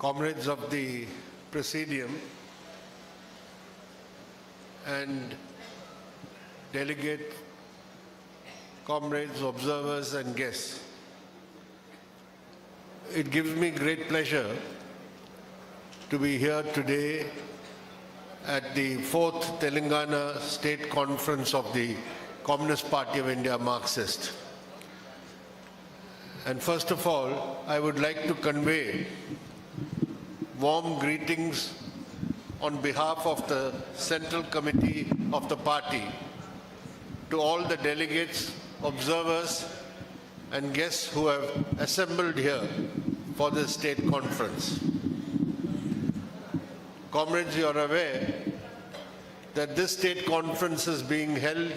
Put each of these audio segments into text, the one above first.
comrades of the Presidium and delegate comrades, observers and guests. It gives me great pleasure to be here today at the 4th Telangana State Conference of the Communist Party of India Marxist. And first of all, I would like to convey warm greetings on behalf of the Central Committee of the party to all the delegates, observers and guests who have assembled here for this state conference. Comrades, you are aware that this state conference is being held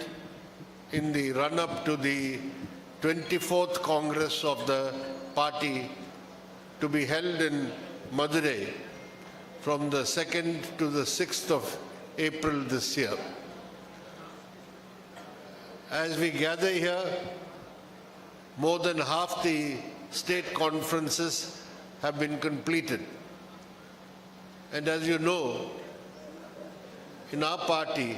in the run-up to the 24th Congress of the party to be held in Madurai from the 2nd to the 6th of April this year. As we gather here, more than half the state conferences have been completed. And as you know, in our party,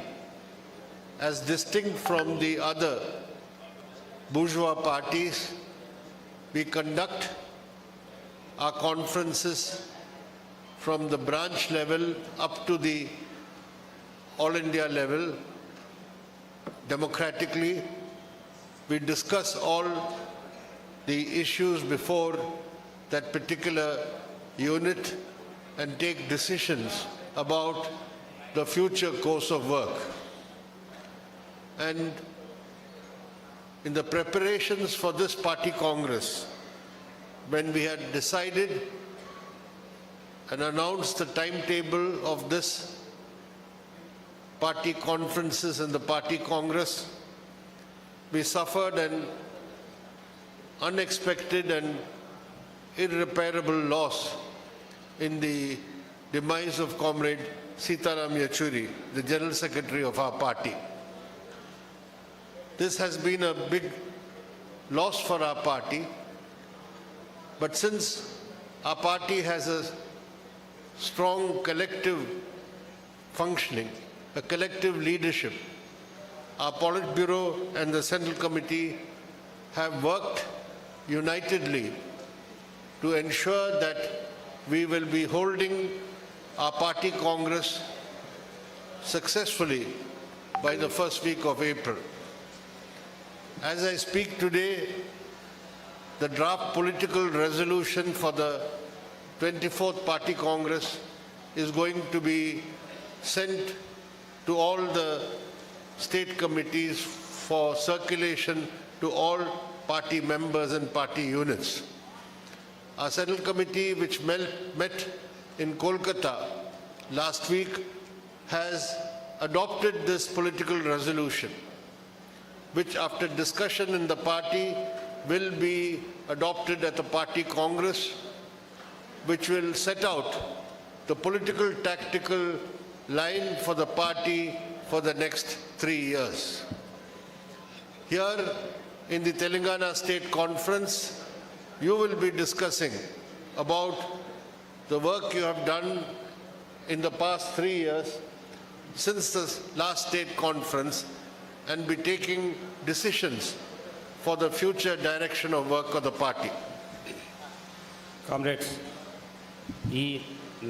as distinct from the other bourgeois parties, we conduct our conferences from the branch level up to the all India level democratically. We discuss all the issues before that particular unit and take decisions about the future course of work. And in the preparations for this party congress, when we had decided and announced the timetable of this party conferences and the party congress, we suffered an unexpected and irreparable loss in the demise of Comrade Sitaram Yechuri, the General Secretary of our party. This has been a big loss for our party, but since our party has a strong collective functioning, a collective leadership, our Politburo and the Central Committee have worked unitedly to ensure that we will be holding our party congress successfully by the first week of April. As I speak today, the draft political resolution for the 24th Party Congress is going to be sent to all the state committees for circulation to all party members and party units. Our Central Committee, which met in Kolkata last week, has adopted this political resolution, which after discussion in the party will be adopted at the party congress, which will set out the political tactical line for the party for the next 3 years. Here in the Telangana State Conference, you will be discussing about the work you have done in the past 3 years since the last state conference and be taking decisions for the future direction of work of the party. Comrades, ఈ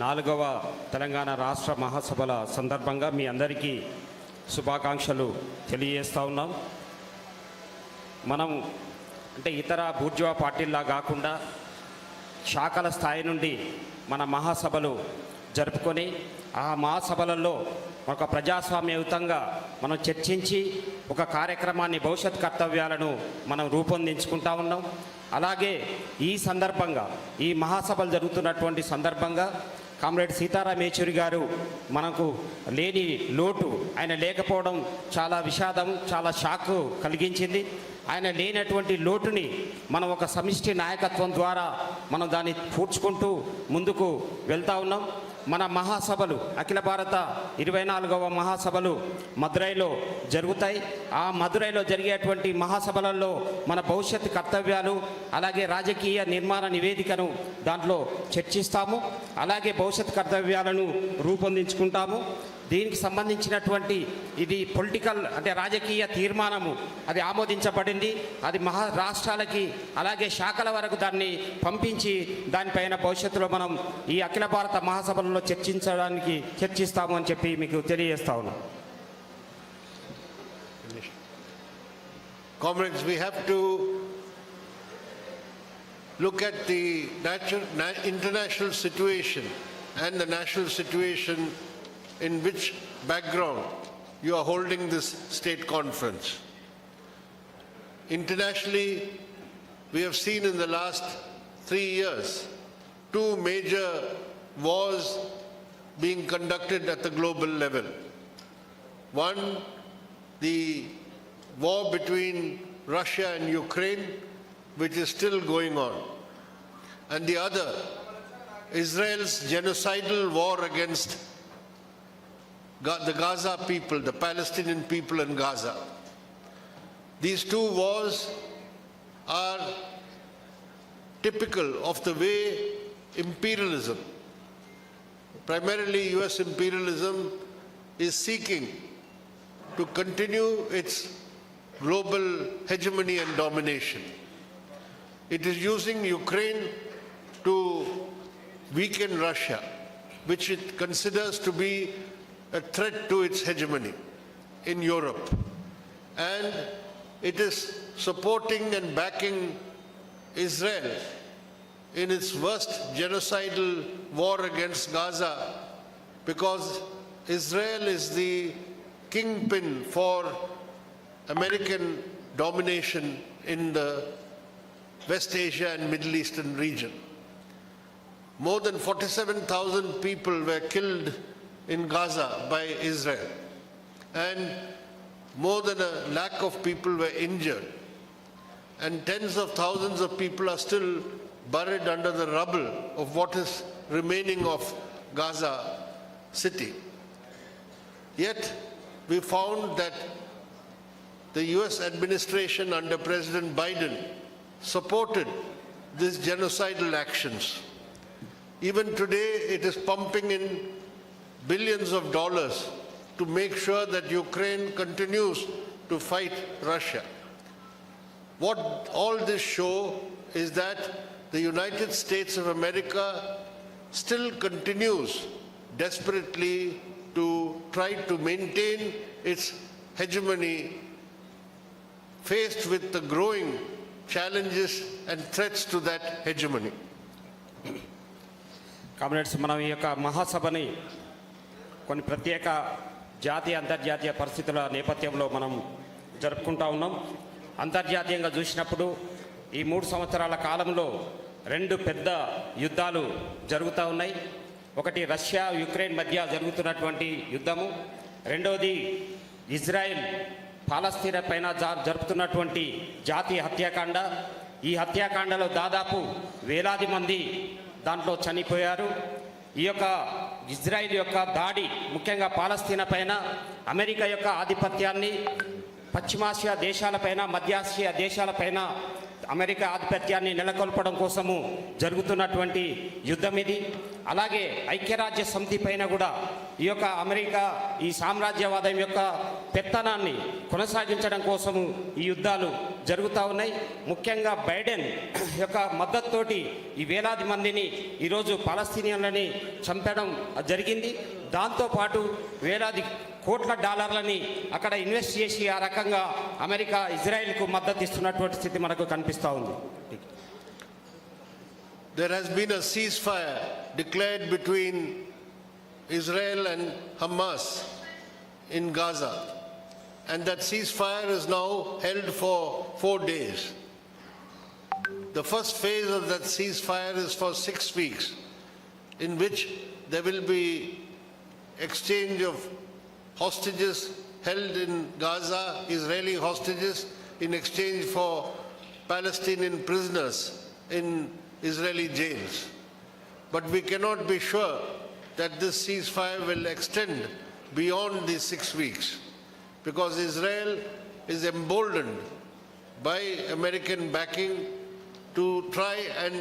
4వ తెలంగాణ రాష్ట్ర మహాసభల సందర్భంగా మీ అందరికీ శుభాకాంక్షలు తెలియజేస్తా ఉన్నాం. మనం అంటే ఇతర బూర్జువా పార్టీల్లా కాకుండా శాఖల స్థాయి నుండి మన మహాసభలు జరుపుకొని ఆ మహాసభలలో ఒక ప్రజాస్వామ్యయుతంగా మనం చర్చించి ఒక కార్యక్రమాన్ని భవిష్యత్ కర్తవ్యాలను మనం రూపొందించుకుంటా ఉన్నాం. అలాగే ఈ సందర్భంగా ఈ మహాసభలు జరుగుతున్నటువంటి సందర్భంగా కామ్రేడ్ సీతారాం యేచూరి గారు మనకు లేని లోటు, ఆయన లేకపోవడం చాలా విషాదం, చాలా షాక్ కలిగించింది. ఆయన లేనటువంటి లోటుని మనం ఒక సమిష్టి నాయకత్వం ద్వారా మనం దాన్ని పూడ్చుకుంటూ ముందుకు వెళ్తా ఉన్నాం. మన మహాసభలు అఖిల భారత 24వ మహాసభలు మదురైలో జరుగుతాయి. ఆ మదురైలో జరిగేటువంటి మహాసభలలో మన భవిష్యత్ కర్తవ్యాలు అలాగే రాజకీయ నిర్మాణ నివేదికను దాంట్లో చర్చిస్తాము. అలాగే భవిష్యత్ కర్తవ్యాలను రూపొందించుకుంటాము. దీనికి సంబంధించినటువంటి ఇది పొలిటికల్ అంటే రాజకీయ తీర్మానము అది ఆమోదించబడింది. అది రాష్ట్రాలకి అలాగే శాఖల వరకు దాన్ని పంపించి దానిపైన భవిష్యత్తులో మనం ఈ అఖిల భారత మహాసభలలో చర్చిస్తాము అని చెప్పి మీకు తెలియజేస్తా ఉన్నాం. Comrades, we have to look at the international situation and the national situation in which background you are holding this state conference. Internationally, we have seen in the last 3 years 2 major wars being conducted at the global level. One, the war between Russia and Ukraine, which is still going on. And the other, Israel's genocidal war against the Gaza people, the Palestinian people in Gaza. These 2 wars are typical of the way imperialism, primarily US imperialism, is seeking to continue its global hegemony and domination. It is using Ukraine to weaken Russia, which it considers to be a threat to its hegemony in Europe. And it is supporting and backing Israel in its worst genocidal war against Gaza, because Israel is the kingpin for American domination in the West Asia and Middle Eastern region. More than 47,000 people were killed in Gaza by Israel, and more than 1 lakh of people were injured, and tens of thousands of people are still buried under the rubble of what is remaining of Gaza city. Yet we found that the US administration under President Biden supported these genocidal actions. Even today it is pumping in billions of dollars to make sure that Ukraine continues to fight Russia. What all this show is that the United States of America still continues desperately to try to maintain its hegemony faced with the growing challenges and threats to that hegemony. Comrades, మనం ఈ యొక్క మహాసభని కొన్ని ప్రత్యేక జాతీయ అంతర్జాతీయ పరిస్థితుల నేపథ్యంలో మనం జరుపుకుంటా ఉన్నాం. అంతర్జాతీయంగా చూసినప్పుడు ఈ 3 సంవత్సరాల కాలంలో 2 పెద్ద యుద్ధాలు జరుగుతూ ఉన్నాయి. ఒకటి రష్యా యుక్రెయిన్ మధ్య జరుగుతున్నటువంటి యుద్ధము, రెండవది ఇజ్రాయెల్ పాలస్తీనా పైన జరుపుతున్నటువంటి జాతీయ హత్యాకాండ. ఈ హత్యాకాండలో దాదాపు వేలాది మంది దాంట్లో చనిపోయారు. ఈ యొక్క ఇజ్రాయిల్ యొక్క దాడి ముఖ్యంగా పాలస్తీనా పైన అమెరికా యొక్క ఆధిపత్యాన్ని, పశ్చిమాసియా దేశాలపైన, మధ్యాసియా దేశాలపైన అమెరికా ఆధిపత్యాన్ని నెలకొల్పడం కోసము జరుగుతున్నటువంటి యుద్ధం ఇది. అలాగే ఐక్యరాజ్య సమితి పైన కూడా ఈ యొక్క అమెరికా ఈ సామ్రాజ్యవాదం యొక్క పెత్తనాన్ని కొనసాగించడం కోసము ఈ యుద్ధాలు జరుగుతూ ఉన్నాయి. ముఖ్యంగా బైడెన్ యొక్క మద్దతుతోటి ఈ వేలాది మందిని ఈరోజు పాలస్తీనియన్లని చంపడం జరిగింది. దాంతోపాటు వేలాది కోట్ల డాలర్లని అక్కడ ఇన్వెస్ట్ చేసి ఆ రకంగా అమెరికా ఇజ్రాయెల్కు మద్దతు ఇస్తున్నటువంటి స్థితి మనకు కనిపిస్తూ ఉంది. There has been a ceasefire declared between Israel and Hamas in Gaza, and that ceasefire is now held for 4 days. The first phase of that ceasefire is for 6 weeks, in which there will be exchange of hostages held in Gaza, Israeli hostages, in exchange for Palestinian prisoners in Israeli jails. But we cannot be sure that this ceasefire will extend beyond these 6 weeks, because Israel is emboldened by American backing to try and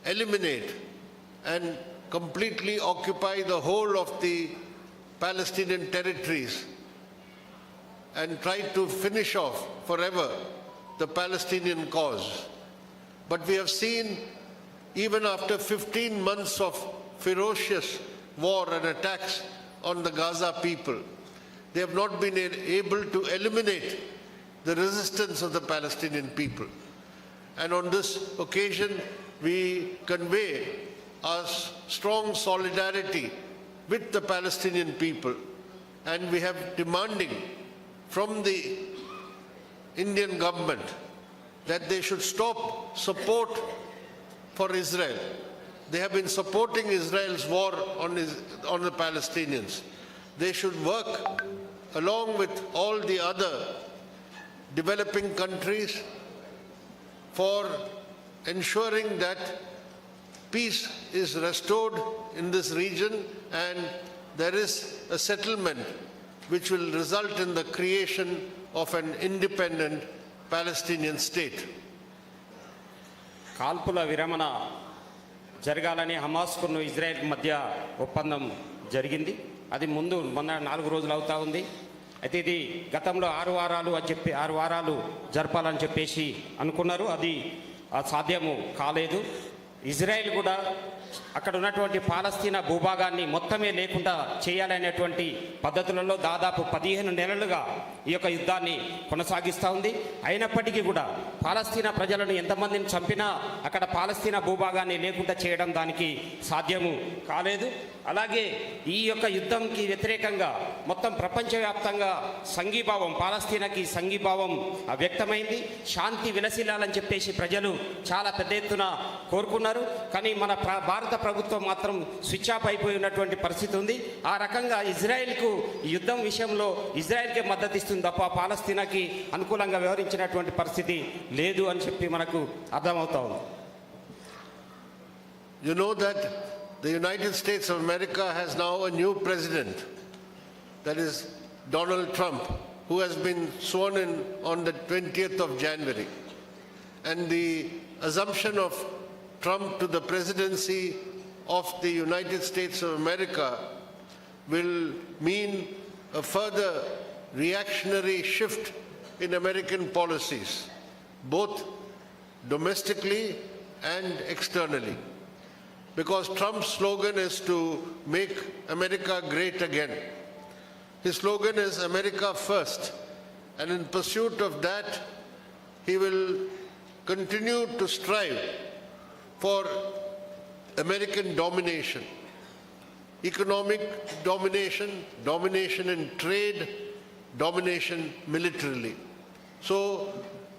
eliminate and completely occupy the whole of the Palestinian territories and try to finish off forever the Palestinian cause. But we have seen, even after 15 months of ferocious war and attacks on the Gaza people, they have not been able to eliminate the resistance of the Palestinian people. And on this occasion, we convey our strong solidarity with the Palestinian people, and we have demanding from the Indian government that they should stop support for Israel. They have been supporting Israel's war on the Palestinians. They should work along with all the other developing countries for ensuring that peace is restored in this region and there is a settlement which will result in the creation of an independent Palestinian state. కాల్పుల విరమణ జరగాలని హమాస్కును Israel మధ్య ఒప్పందం జరిగింది. అది మొన్న 4 రోజులు అవుతా ఉంది. అయితే ఇది గతంలో 6 వారాలు అని చెప్పి 6 వారాలు జరపాలని చెప్పేసి అనుకున్నారు. అది సాధ్యము కాలేదు. ఇజ్రాయెల్ కూడా అక్కడ ఉన్నటువంటి పాలస్తీనా భూభాగాన్ని మొత్తమే లేకుండా చేయాలనేటువంటి పద్ధతులలో దాదాపు 15 నెలలుగా ఈ యొక్క యుద్ధాన్ని కొనసాగిస్తూ ఉంది. అయినప్పటికీ కూడా పాలస్తీనా ప్రజలను ఎంతమందిని చంపినా అక్కడ పాలస్తీనా భూభాగాన్ని లేకుండా చేయడం దానికి సాధ్యము కాలేదు. అలాగే ఈ యొక్క యుద్ధంకి వ్యతిరేకంగా మొత్తం ప్రపంచవ్యాప్తంగా సంఘీభావం, పాలస్తీనాకి సంఘీభావం వ్యక్తమైంది. శాంతి విలసిల్లాలని చెప్పేసి ప్రజలు చాలా పెద్ద ఎత్తున కోరుకున్నారు. కానీ మన భారత ప్రభుత్వం మాత్రం స్విచ్ ఆఫ్ అయిపోయి ఉన్నటువంటి పరిస్థితి ఉంది. ఆ రకంగా ఇజ్రాయెల్కు యుద్ధం విషయంలో ఇజ్రాయెల్కే మద్దతు ఇస్తుంది తప్ప పాలస్తీనాకి అనుకూలంగా వ్యవహరించినటువంటి పరిస్థితి లేదు అని చెప్పి మనకు అర్థమవుతా ఉంది. You know that the United States of America has now a new president, that is Donald Trump, who has been sworn in on the 20th of January. And the assumption of Trump to the presidency of the United States of America will mean a further reactionary shift in American policies, both domestically and externally. Because Trump's slogan is to make America great again. His slogan is America first. And in pursuit of that, he will continue to strive for American domination, economic domination, domination in trade, domination militarily. So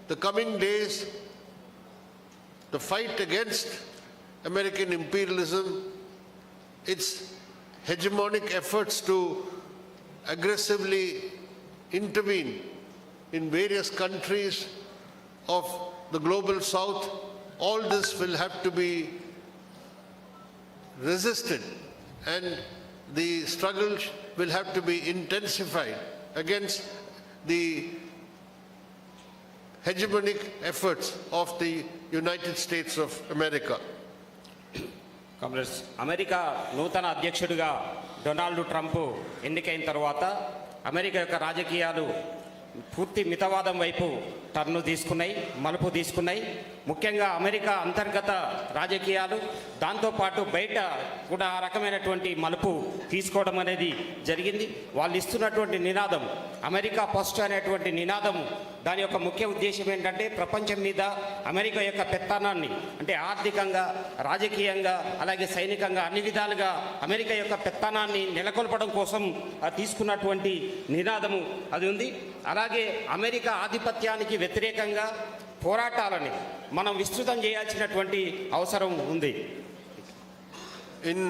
the coming days, the fight against American imperialism, its hegemonic efforts to aggressively intervene in various countries of the global south, all this will have to be resisted, and the struggle will have to be intensified against the hegemonic efforts of the United States of America. Congress America నూతన అధ్యక్షుడిగా Donald Trump ఎన్నికైన తర్వాత America యొక్క రాజకీయాలు పూర్తి మితవాదం వైపు మలుపు తీసుకున్నాయి. ముఖ్యంగా అమెరికా అంతర్గత రాజకీయాలు, దాంతోపాటు బయట కూడా ఆ రకమైనటువంటి మలుపు తీసుకోవడం అనేది జరిగింది. వాళ్ళు ఇస్తున్నటువంటి నినాదం అమెరికా ఫస్ట్ అనేటువంటి నినాదం, దాని యొక్క ముఖ్య ఉద్దేశం ఏంటంటే ప్రపంచం మీద అమెరికా యొక్క పెత్తనాన్ని, అంటే ఆర్థికంగా, రాజకీయంగా, అలాగే సైనికంగా అన్ని విధాలుగా అమెరికా యొక్క పెత్తనాన్ని నెలకొల్పడం కోసం తీసుకున్నటువంటి నినాదము అది ఉంది. అలాగే అమెరికా ఆధిపత్యానికి వ్యతిరేకంగా పోరాటాలని మనం విస్తృతం చేయాల్సినటువంటి అవసరం ఉంది. In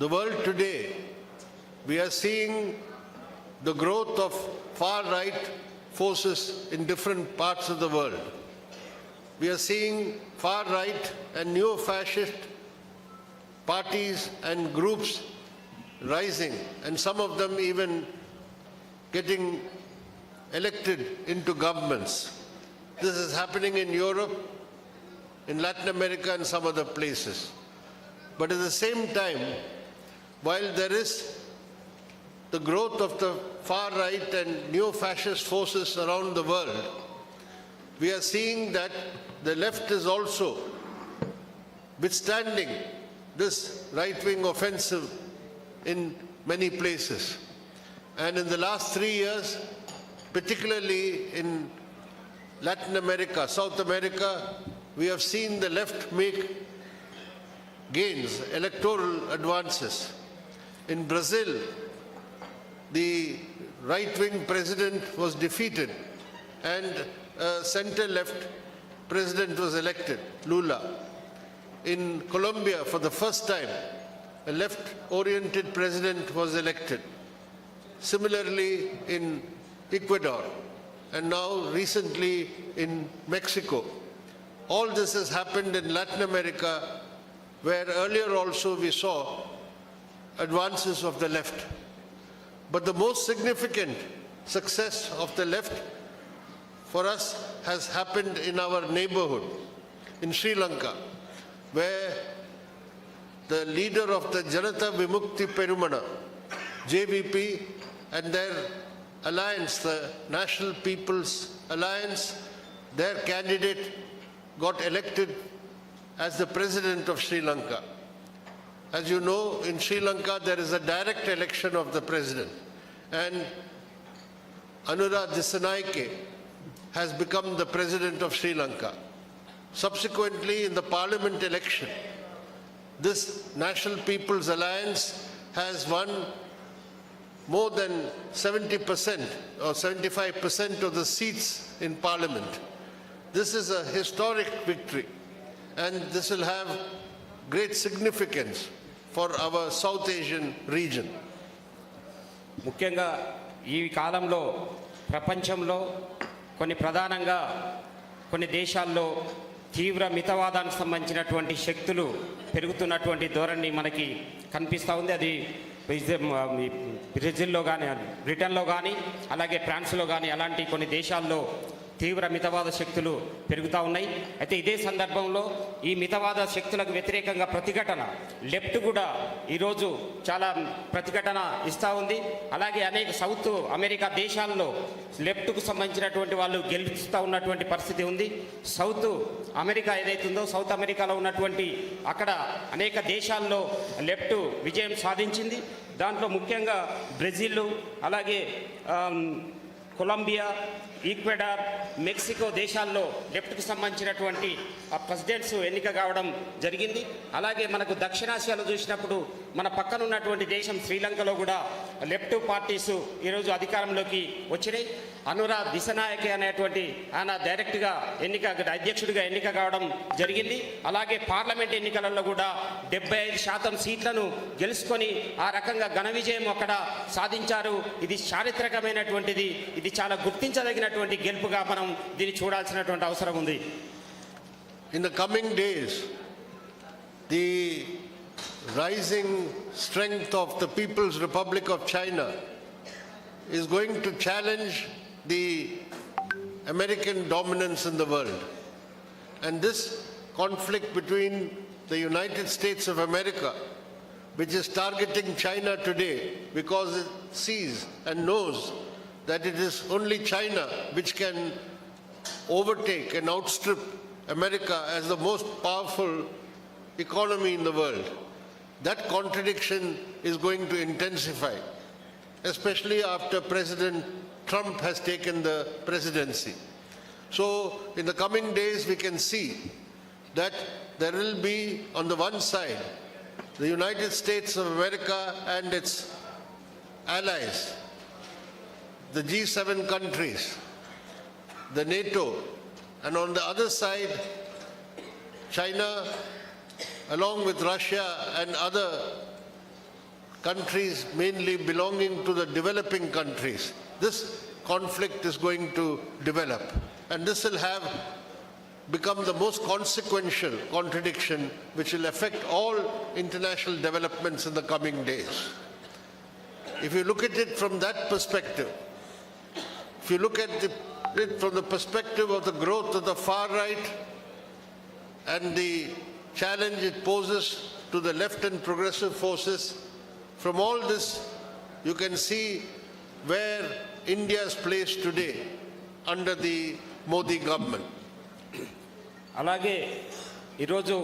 the world today, we are seeing the growth of far-right forces in different parts of the world. We are seeing far-right and neo-fascist parties and groups rising, and some of them even getting elected into governments. This is happening in Europe, in Latin America and some other places. But at the same time, while there is the growth of the far right and neo-fascist forces around the world, we are seeing that the left is also withstanding this right-wing offensive in many places. And in the last 3 years, particularly in Latin America, South America, we have seen the left make gains, electoral advances. In Brazil, the right-wing president was defeated and a center-left president was elected, Lula. In Colombia, for the first time, a left-oriented president was elected. Similarly, in Ecuador, and now recently in Mexico. All this has happened in Latin America, where earlier also we saw advances of the left. But the most significant success of the left for us has happened in our neighborhood, in Sri Lanka, where the leader of the Janata Vimukti Perumana, JVP, and their alliance, the National People's Alliance, their candidate got elected as the president of Sri Lanka. As you know, in Sri Lanka there is a direct election of the president, and Anura Dissanayake has become the president of Sri Lanka. Subsequently, in the parliament election, this National People's Alliance has won more than 70% or 75% of the seats in parliament. This is a historic victory, and this will have great significance for our South Asian region. ముఖ్యంగా ఈ కాలంలో ప్రపంచంలో ప్రధానంగా కొన్ని దేశాల్లో తీవ్ర మితవాదానికి సంబంధించినటువంటి శక్తులు పెరుగుతున్నటువంటి ధోరణి మనకి కనిపిస్తూ ఉంది. అది బ్రెజిల్లో కానీ, బ్రిటన్లో కానీ, అలాగే ఫ్రాన్స్లో కానీ అలాంటి కొన్ని దేశాల్లో తీవ్ర మితవాద శక్తులు పెరుగుతూ ఉన్నాయి. అయితే ఇదే సందర్భంలో ఈ మితవాద శక్తులకు వ్యతిరేకంగా ప్రతిఘటన లెఫ్ట్ కూడా ఈరోజు చాలా ప్రతిఘటన ఇస్తూ ఉంది. అలాగే అనేక సౌత్ అమెరికా దేశాల్లో లెఫ్ట్కు సంబంధించినటువంటి వాళ్ళు గెలుస్తూ ఉన్నటువంటి పరిస్థితి ఉంది. సౌత్ అమెరికా ఏదైతుందో సౌత్ అమెరికాలో ఉన్నటువంటి అక్కడ అనేక దేశాల్లో లెఫ్ట్ విజయం సాధించింది. దాంట్లో ముఖ్యంగా బ్రెజిల్, అలాగే కొలంబియా, ఈక్వెడార్, మెక్సికో దేశాల్లో లెఫ్ట్కి సంబంధించినటువంటి ప్రెసిడెంట్స్ ఎన్నిక కావడం జరిగింది. అలాగే మనకు దక్షిణాసియాలో చూసినప్పుడు మన పక్కన ఉన్నటువంటి దేశం శ్రీలంకలో కూడా లెఫ్ట్ పార్టీస్ ఈరోజు అధికారంలోకి వచ్చినాయి. అనురా దిశనాయకే అనేటువంటి ఆయన డైరెక్ట్గా అధ్యక్షుడిగా ఎన్నిక కావడం జరిగింది. అలాగే పార్లమెంట్ ఎన్నికలలో కూడా 75% సీట్లను గెలుచుకొని ఆ రకంగా ఘన విజయం అక్కడ సాధించారు. ఇది చారిత్రకమైనటువంటిది, ఇది చాలా గుర్తించదగినటువంటి గెలుపుగా మనం దీన్ని చూడాల్సినటువంటి అవసరం ఉంది. In the coming days, the rising strength of the People's Republic of China is going to challenge the American dominance in the world. And this conflict between the United States of America, which is targeting China today because it sees and knows that it is only China which can overtake and outstrip America as the most powerful economy in the world. That contradiction is going to intensify, especially after President Trump has taken the presidency. So in the coming days we can see that there will be, on the one side, the United States of America and its allies, the G7 countries, the NATO, and on the other side, China, along with Russia and other countries mainly belonging to the developing countries. This conflict is going to develop, and this will have become the most consequential contradiction which will affect all international developments in the coming days. If you look at it from that perspective, if you look at it from the perspective of the growth of the far right and the challenge it poses to the left and progressive forces, from all this you can see where India is placed today under the Modi government. అలాగే ఈరోజు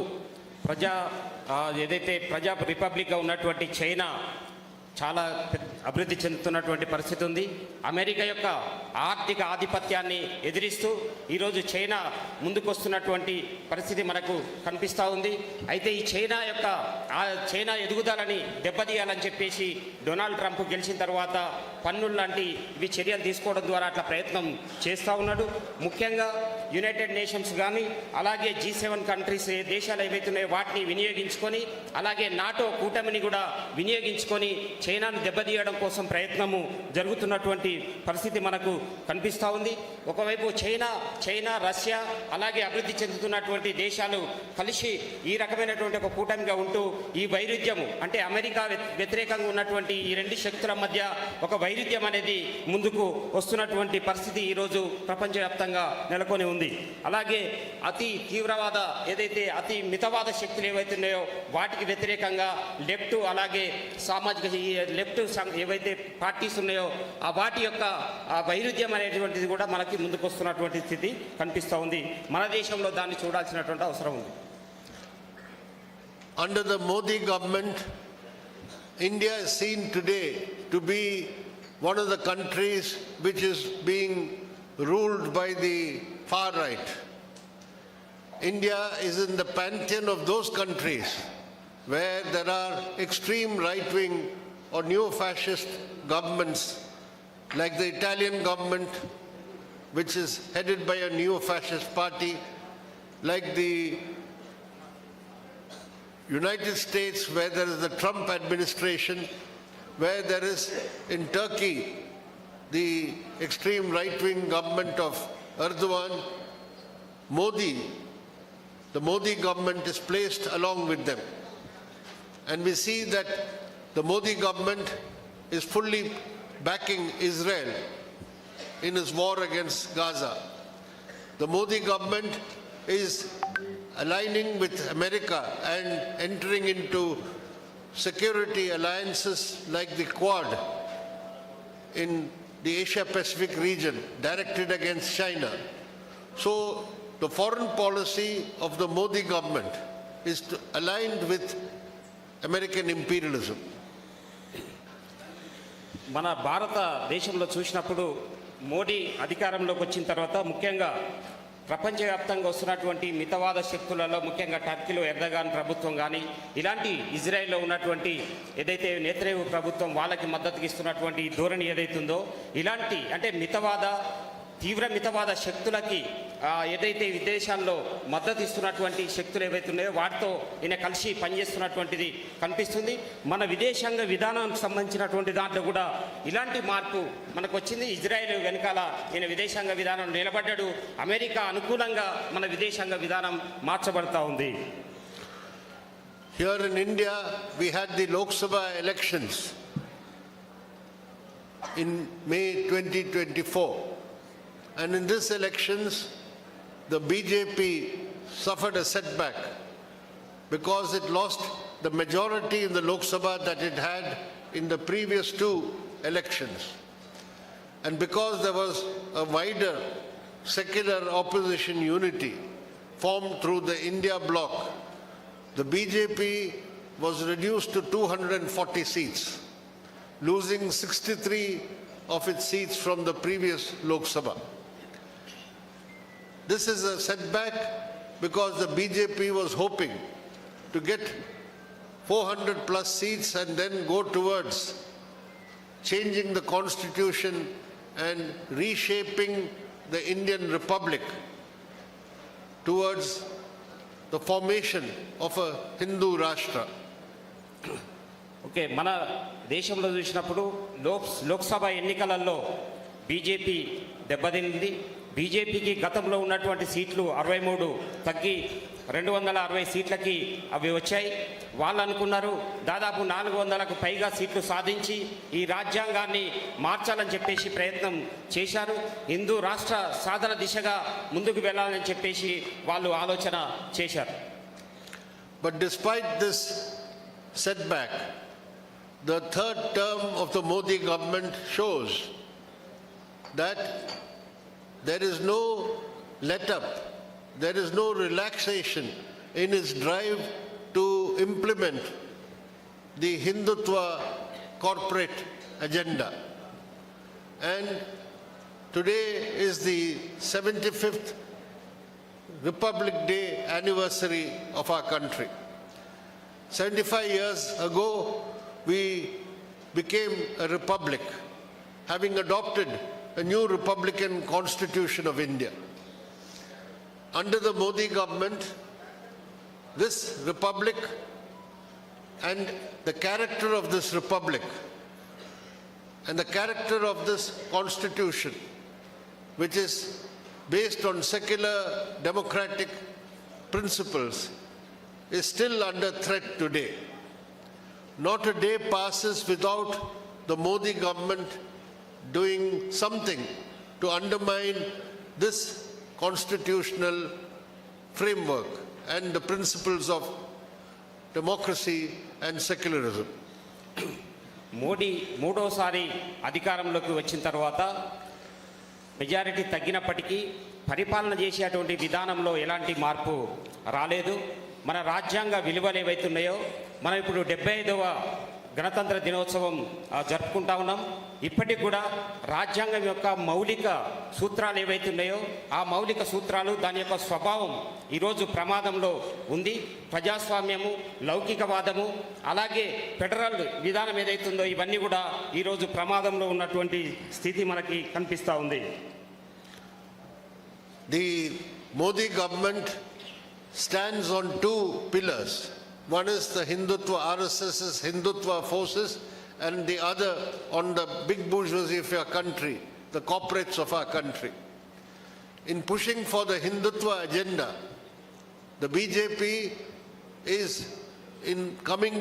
ఏదైతే ప్రజా రిపబ్లిక్గా ఉన్నటువంటి China చాలా అభివృద్ధి చెందుతున్నటువంటి పరిస్థితి ఉంది. America యొక్క ఆర్థిక ఆధిపత్యాన్ని ఎదిరిస్తూ ఈరోజు చైనా ముందుకొస్తున్నటువంటి పరిస్థితి మనకు కనిపిస్తూ ఉంది. అయితే ఈ చైనా ఎదుగుదలని దెబ్బతీయాలని చెప్పేసి డొనాల్డ్ ట్రంప్ గెలిచిన తర్వాత పన్నులు లాంటి ఇవి చర్యలు తీసుకోవడం ద్వారా అట్లా ప్రయత్నం చేస్తూ ఉన్నాడు. ముఖ్యంగా యునైటెడ్ నేషన్స్ కానీ అలాగే G7 కంట్రీస్ దేశాలు ఏవైతున్నాయో వాటిని వినియోగించుకొని అలాగే నాటో కూటమిని కూడా వినియోగించుకొని చైనాను దెబ్బతీయడం కోసం ప్రయత్నము జరుగుతున్నటువంటి పరిస్థితి మనకు కనిపిస్తూ ఉంది. ఒకవైపు చైనా రష్యా అలాగే అభివృద్ధి చెందుతున్నటువంటి దేశాలు కలిసి ఈ రకమైనటువంటి ఒక కూటమిగా ఉంటూ ఈ వైరుధ్యము అంటే అమెరికా వ్యతిరేకంగా ఉన్నటువంటి ఈ రెండు శక్తుల మధ్య ఒక వైరుధ్యం అనేది ముందుకు వస్తున్నటువంటి పరిస్థితి ఈరోజు ప్రపంచవ్యాప్తంగా నెలకొని ఉంది. అలాగే అతి తీవ్రవాద ఏదైతే అతి మితవాద శక్తులు ఏవైతున్నాయో వాటికి వ్యతిరేకంగా లెఫ్ట్ అలాగే సామాజిక లెఫ్ట్ ఏవైతే పార్టీస్ ఉన్నాయో ఆ వాటి యొక్క ఆ వైరుధ్యం అనేటువంటిది కూడా మనకి ముందుకు వస్తున్నటువంటి స్థితి కనిపిస్తూ ఉంది. మన దేశంలో దాన్ని చూడాల్సినటువంటి అవసరం ఉంది. Under the Modi government, India is seen today to be one of the countries which is being ruled by the far right. India is in the pantheon of those countries where there are extreme right-wing or neo-fascist governments like the Italian government, which is headed by a neo-fascist party, like the United States where there is the Trump administration, where there is in Turkey the extreme right-wing government of Erdogan. The Modi government is placed along with them. And we see that the Modi government is fully backing Israel in its war against Gaza. The Modi government is aligning with America and entering into security alliances like the Quad in the Asia-Pacific region directed against China. So the foreign policy of the Modi government is aligned with American imperialism. మన భారతదేశంలో చూసినప్పుడు మోడీ అధికారంలోకి వచ్చిన తర్వాత ముఖ్యంగా ప్రపంచవ్యాప్తంగా వస్తున్నటువంటి మితవాద శక్తులలో ముఖ్యంగా టర్కీలో ఎర్దగాన్ ప్రభుత్వం కానీ ఇలాంటి ఇజ్రాయెల్లో ఉన్నటువంటి ఏదైతే నేతృత్వ ప్రభుత్వం వాళ్ళకి మద్దతు ఇస్తున్నటువంటి ధోరణి ఏదైతుందో ఇలాంటి అంటే తీవ్ర మితవాద శక్తులకి ఏదైతే విదేశాల్లో మద్దతు ఇస్తున్నటువంటి శక్తులు ఏవైతున్నాయో వాటితో ఈయన కలిసి పనిచేస్తున్నటువంటిది కనిపిస్తుంది. మన విదేశాంగ విధానానికి సంబంధించినటువంటి దాంట్లో కూడా ఇలాంటి మార్పు మనకు వచ్చింది. ఇజ్రాయెల్ వెనకాల ఈయన విదేశాంగ విధానం నిలబడ్డాడు. అమెరికా అనుకూలంగా మన విదేశాంగ విధానం మార్చబడతా ఉంది. Here in India we had the Lok Sabha elections in May 2024. And in these elections, the BJP suffered a setback because it lost the majority in the Lok Sabha that it had in the previous two elections. And because there was a wider secular opposition unity formed through the India bloc, the BJP was reduced to 240 seats, losing 63 of its seats from the previous Lok Sabha. This is a setback because the BJP was hoping to get 400 plus seats and then go towards changing the constitution and reshaping the Indian Republic towards the formation of a Hindu Rashtra. Okay, మన దేశంలో చూసినప్పుడు లోక్సభ ఎన్నికలలో BJP దెబ్బతింది. బీజేపీకి గతంలో ఉన్నటువంటి సీట్లు 63 తగ్గి 260 సీట్లకి అవి వచ్చాయి. వాళ్ళు అనుకున్నారు దాదాపు 400కు పైగా సీట్లు సాధించి ఈ రాజ్యాంగాన్ని మార్చాలని చెప్పేసి ప్రయత్నం చేశారు. హిందూ రాష్ట్ర సాధన దిశగా ముందుకు వెళ్ళాలని చెప్పేసి వాళ్ళు ఆలోచన చేశారు. But despite this setback, the third term of the Modi government shows that there is no let-up, there is no relaxation in its drive to implement the Hindutva corporate agenda. And today is the 75th Republic Day anniversary of our country. 75 years ago, we became a republic, having adopted a new republican constitution of India. Under the Modi government, this republic and the character of this republic and the character of this constitution, which is based on secular democratic principles, is still under threat today. Not a day passes without the Modi government doing something to undermine this constitutional framework and the principles of democracy and secularism. Modi మూడోసారి అధికారంలోకి వచ్చిన తర్వాత majority తగ్గినప్పటికీ పరిపాలన చేసేటువంటి విధానంలో ఎలాంటి మార్పు రాలేదు. మన రాజ్యాంగ విలువలు ఏవైతున్నాయో మనం ఇప్పుడు 75వ గణతంత్ర దినోత్సవం జరుపుకుంటా ఉన్నాం. ఇప్పటికి కూడా రాజ్యాంగం యొక్క మౌలిక సూత్రాలు ఏవైతున్నాయో ఆ మౌలిక సూత్రాలు దాని యొక్క స్వభావం ఈరోజు ప్రమాదంలో ఉంది. ప్రజాస్వామ్యము, లౌకికవాదము, అలాగే ఫెడరల్ విధానం ఏదైతుందో ఇవన్నీ కూడా ఈరోజు ప్రమాదంలో ఉన్నటువంటి స్థితి మనకి కనిపిస్తూ ఉంది. The Modi government stands on two pillars. One is the Hindutva, RSS's Hindutva forces, and the other on the big bourgeoisie of our country, the corporates of our country. In pushing for the Hindutva agenda, the BJP is in coming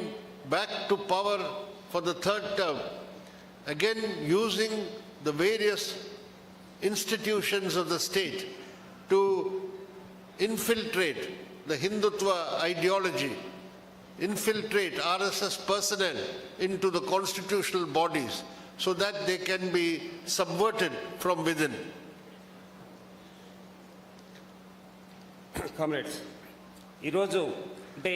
back to power for the third term, again using the various institutions of the state to infiltrate the Hindutva ideology, infiltrate RSS personnel into the constitutional bodies so that they can be subverted from within. Comrades, ఈరోజు అంటే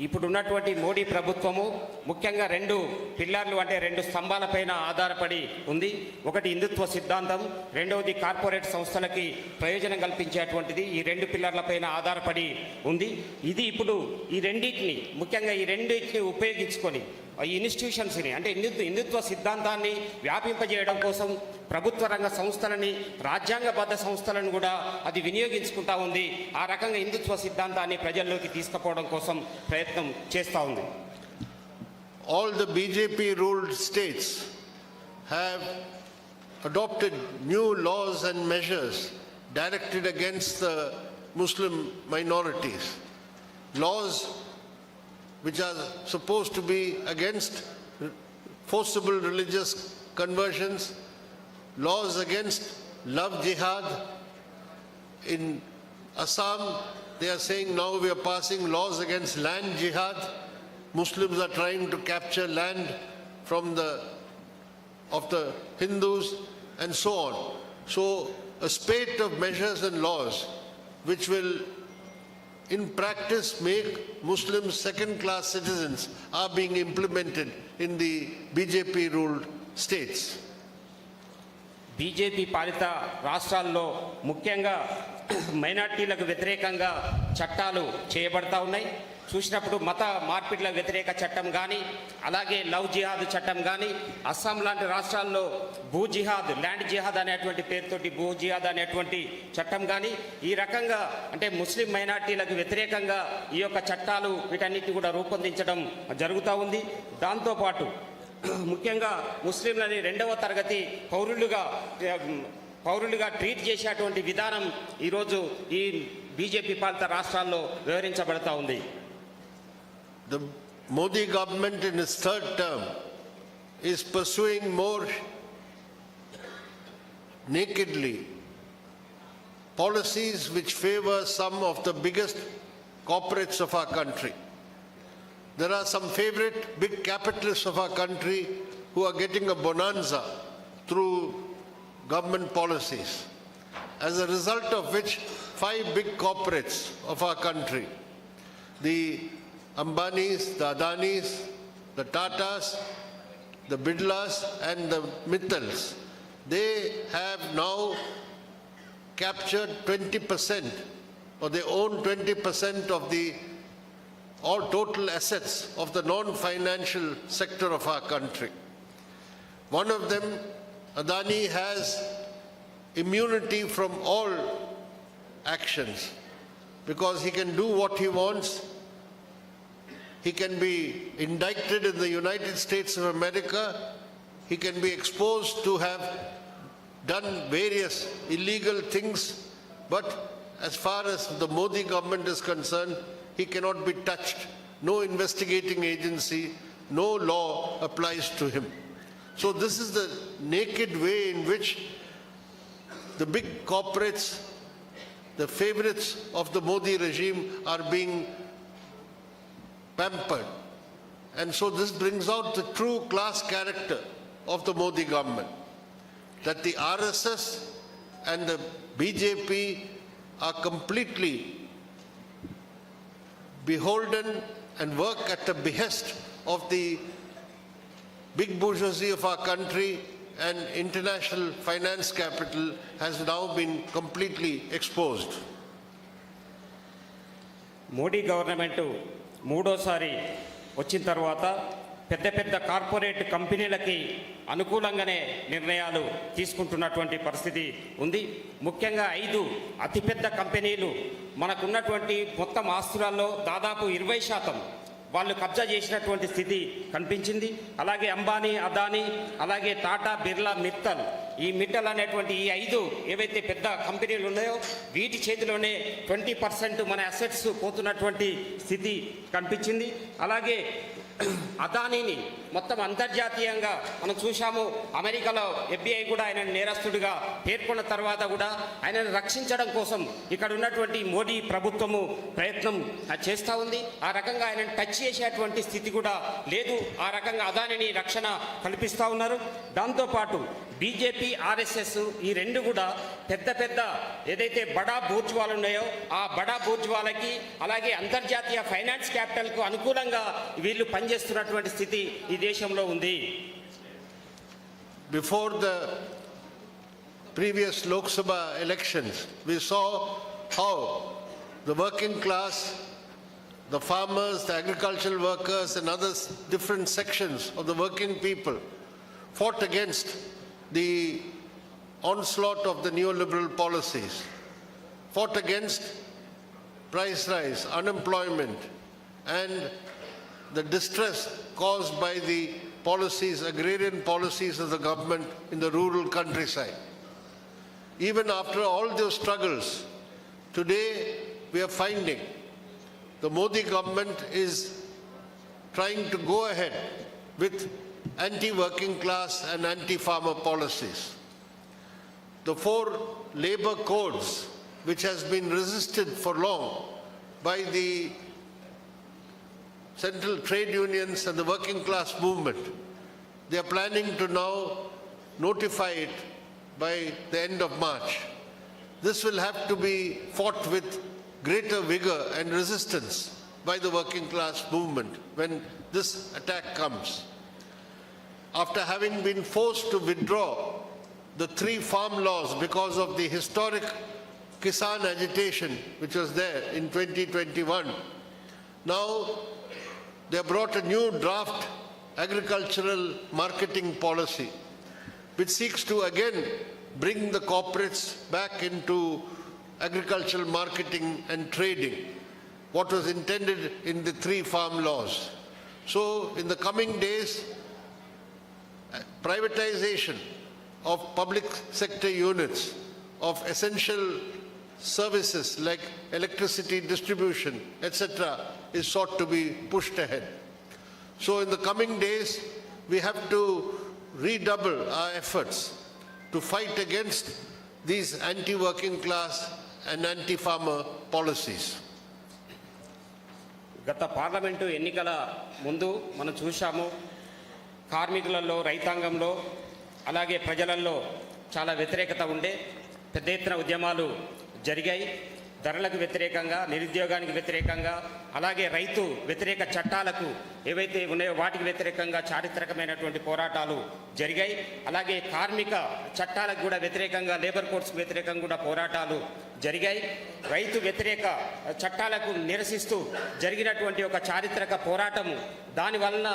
ఇప్పుడున్నటువంటి మోడీ ప్రభుత్వము ముఖ్యంగా 2 పిల్లర్లు అంటే 2 స్తంభాలపైన ఆధారపడి ఉంది. ఒకటి హిందుత్వ సిద్ధాంతం, రెండవది కార్పొరేట్ సంస్థలకి ప్రయోజనం కల్పించేటువంటిది. ఈ 2 పిల్లర్లపైన ఆధారపడి ఉంది. ఇది ఇప్పుడు ఈ రెండింటిని ముఖ్యంగా ఈ రెండింటిని ఉపయోగించుకొని ఈ ఇన్స్టిట్యూషన్స్ని అంటే హిందుత్వ సిద్ధాంతాన్ని వ్యాపింపజేయడం కోసం ప్రభుత్వ రంగ సంస్థలని, రాజ్యాంగబద్ధ సంస్థలను కూడా అది వినియోగించుకుంటా ఉంది. ఆ రకంగా హిందుత్వ సిద్ధాంతాన్ని ప్రజల్లోకి తీసుకుపోవడం కోసం ప్రయత్నం చేస్తూ ఉంది. All the BJP ruled states have adopted new laws and measures directed against the Muslim minorities. Laws which are supposed to be against forcible religious conversions, laws against love jihad. In Assam, they are saying now we are passing laws against land jihad. Muslims are trying to capture land from the Hindus and so on. So a spate of measures and laws which will in practice make Muslims second-class citizens are being implemented in the BJP ruled states. BJP పాలిత రాష్ట్రాల్లో ముఖ్యంగా మైనార్టీలకు వ్యతిరేకంగా చట్టాలు చేయబడతా ఉన్నాయి. చూసినప్పుడు మత మార్పిడిల వ్యతిరేక చట్టం కానీ, అలాగే లవ్ జిహాద్ చట్టం కానీ, అస్సాం లాంటి రాష్ట్రాల్లో భూ జిహాద్, ల్యాండ్ జిహాద్ అనేటువంటి పేరుతోటి భూ జిహాద్ అనేటువంటి చట్టం కానీ, ఈ రకంగా అంటే ముస్లిం మైనార్టీలకు వ్యతిరేకంగా ఈ యొక్క చట్టాలు వీటన్నిటిని కూడా రూపొందించడం జరుగుతూ ఉంది. దాంతోపాటు ముఖ్యంగా ముస్లింలని 2వ తరగతి పౌరులుగా పౌరులుగా ట్రీట్ చేసేటువంటి విధానం ఈరోజు ఈ బీజేపీ పాలిత రాష్ట్రాల్లో వివరించబడతా ఉంది. The Modi government in its third term is pursuing more nakedly policies which favor some of the biggest corporates of our country. There are some favorite big capitalists of our country who are getting a bonanza through government policies, as a result of which 5 big corporates of our country, the Ambanis, the Adanis, the Tatas, the Bidlas and the Mittals, they have now captured 20%, or they own 20% of the all total assets of the non-financial sector of our country. One of them, Adani, has immunity from all actions because he can do what he wants. He can be indicted in the United States of America. He can be exposed to have done various illegal things. But as far as the Modi government is concerned, he cannot be touched. No investigating agency, no law applies to him. So this is the naked way in which the big corporates, the favorites of the Modi regime, are being pampered. And so this brings out the true class character of the Modi government, that the RSS and the BJP are completely beholden and work at the behest of the big bourgeoisie of our country, and international finance capital has now been completely exposed. Modi government మూడోసారి వచ్చిన తర్వాత పెద్ద పెద్ద corporate కంపెనీలకి అనుకూలంగానే నిర్ణయాలు తీసుకుంటున్నటువంటి పరిస్థితి ఉంది. ముఖ్యంగా 5 అతిపెద్ద కంపెనీలు మనకున్నటువంటి మొత్తం ఆస్తులలో దాదాపు 20% వాళ్ళు కబ్జా చేసినటువంటి స్థితి కనిపించింది. అలాగే అంబానీ, అదానీ, అలాగే టాటా, బిర్లా, మిత్తల్, ఈ మిట్టల్ అనేటువంటి ఈ 5 ఏవైతే పెద్ద కంపెనీలు ఉన్నాయో వీటి చేతిలోనే 20% మన అసెట్స్ పోతున్నటువంటి స్థితి కనిపించింది. అలాగే అదానీని మొత్తం అంతర్జాతీయంగా మనం చూశాము. అమెరికాలో FBI కూడా ఆయన నేరస్తుడిగా పేర్కొన్న తర్వాత కూడా ఆయనను రక్షించడం కోసం ఇక్కడ ఉన్నటువంటి మోడీ ప్రభుత్వము ప్రయత్నం చేస్తూ ఉంది. ఆ రకంగా ఆయనను టచ్ చేసేటువంటి స్థితి కూడా లేదు. ఆ రకంగా అదానీని రక్షణ కల్పిస్తూ ఉన్నారు. దాంతోపాటు బీజేపీ, ఆర్ఎస్ఎస్ ఈ రెండు కూడా పెద్ద పెద్ద ఏదైతే బడా బూర్జువాలు ఉన్నాయో ఆ బడా బూర్జువాలకి అలాగే అంతర్జాతీయ ఫైనాన్స్ క్యాపిటల్కు అనుకూలంగా వీళ్ళు పనిచేస్తున్నటువంటి స్థితి ఈ దేశంలో ఉంది. Before the previous Lok Sabha elections, we saw how the working class, the farmers, the agricultural workers and other different sections of the working people fought against the onslaught of the neoliberal policies, fought against price rise, unemployment, and the distress caused by the policies, agrarian policies of the government in the rural countryside. Even after all those struggles, today we are finding the Modi government is trying to go ahead with anti-working class and anti-farmer policies. The 4 labor codes, which has been resisted for long by the central trade unions and the working class movement, they are planning to now notify it by the end of March. This will have to be fought with greater vigor and resistance by the working class movement when this attack comes. After having been forced to withdraw the 3 farm laws because of the historic Kisan agitation which was there in 2021, now they brought a new draft agricultural marketing policy which seeks to again bring the corporates back into agricultural marketing and trading, what was intended in the 3 farm laws. So in the coming days, privatization of public sector units, of essential services like electricity distribution, etc., is sought to be pushed ahead. So in the coming days, we have to redouble our efforts to fight against these anti-working class and anti-farmer policies. గత parliament ఎన్నికల ముందు మనం చూశాము, కార్మికులలో, రైతాంగంలో, అలాగే ప్రజలలో చాలా వ్యతిరేకత ఉండే, పెద్ద ఎత్తున ఉద్యమాలు జరిగాయి. ధరలకు వ్యతిరేకంగా, నిరుద్యోగానికి వ్యతిరేకంగా, అలాగే రైతు వ్యతిరేక చట్టాలకు ఏవైతే ఉన్నాయో వాటికి వ్యతిరేకంగా చారిత్రకమైనటువంటి పోరాటాలు జరిగాయి. అలాగే కార్మిక చట్టాలకు కూడా వ్యతిరేకంగా, లేబర్ కోడ్స్కి వ్యతిరేకంగా కూడా పోరాటాలు జరిగాయి. రైతు వ్యతిరేక చట్టాలకు నిరసిస్తూ జరిగినటువంటి ఒక చారిత్రక పోరాటము, దానివలన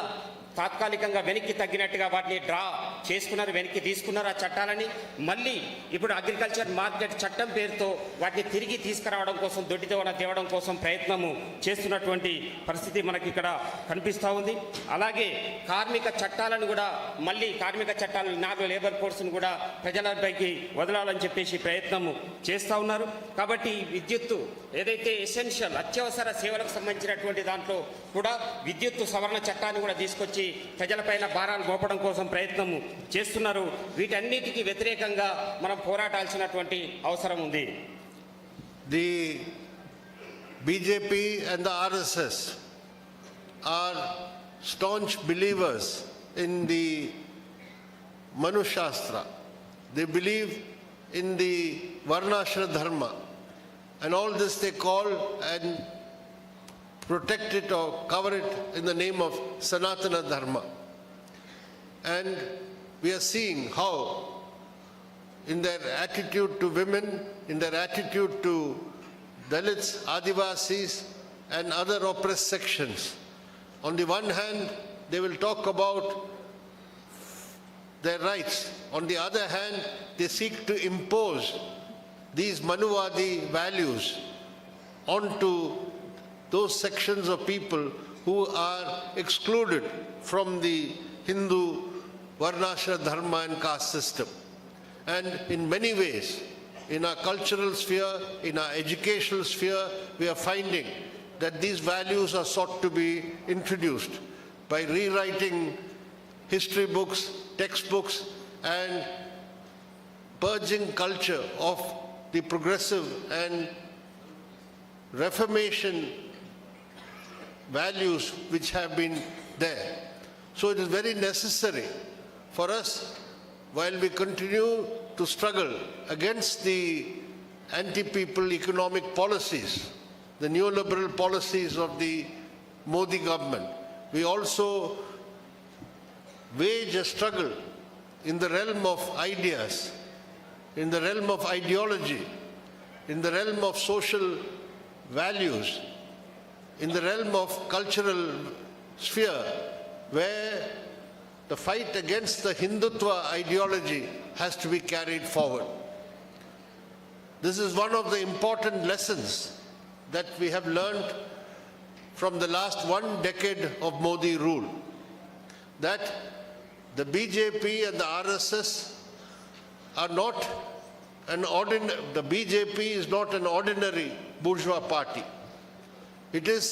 తాత్కాలికంగా వెనక్కి తగ్గినట్టుగా వాటిని డ్రా చేసుకున్నారు, వెనక్కి తీసుకున్నారు ఆ చట్టాలని. మళ్ళీ ఇప్పుడు అగ్రికల్చర్ మార్కెట్ చట్టం పేరుతో వాటిని తిరిగి తీసుకురావడం కోసం, దొడ్డిదోవన తేవడం కోసం ప్రయత్నము చేస్తున్నటువంటి పరిస్థితి మనకి ఇక్కడ కనిపిస్తూ ఉంది. అలాగే కార్మిక చట్టాలను కూడా మళ్ళీ కార్మిక చట్టాలు 4 లేబర్ కోడ్స్ను కూడా ప్రజలపైకి వదలాలని చెప్పేసి ప్రయత్నము చేస్తూ ఉన్నారు. కాబట్టి విద్యుత్తు ఏదైతే ఎసెన్షియల్ అత్యవసర సేవలకు సంబంధించినటువంటి దాంట్లో కూడా విద్యుత్తు సవరణ చట్టాన్ని కూడా తీసుకొచ్చి ప్రజలపైన భారాలు మోపడం కోసం ప్రయత్నం చేస్తున్నారు. వీటన్నిటికీ వ్యతిరేకంగా మనం పోరాడాల్సినటువంటి అవసరం ఉంది. The BJP and the RSS are staunch believers in the Manu Shastra. They believe in the Varnashra Dharma, and all this they call and protect it or cover it in the name of Sanatana Dharma. And we are seeing how in their attitude to women, in their attitude to Dalits, Adivasis and other oppressed sections, on the one hand they will talk about their rights, on the other hand they seek to impose these Manuvadi values onto those sections of people who are excluded from the Hindu Varnashra Dharma and caste system. And in many ways, in our cultural sphere, in our educational sphere, we are finding that these values are sought to be introduced by rewriting history books, textbooks, and purging culture of the progressive and Reformation values which have been there. So it is very necessary for us, while we continue to struggle against the anti-people economic policies, the neoliberal policies of the Modi government, we also wage a struggle in the realm of ideas, in the realm of ideology, in the realm of social values, in the realm of cultural sphere, where the fight against the Hindutva ideology has to be carried forward. This is one of the important lessons that we have learned from the last 1 decade of Modi rule, that the BJP and the RSS are not the BJP is not an ordinary bourgeois party. It is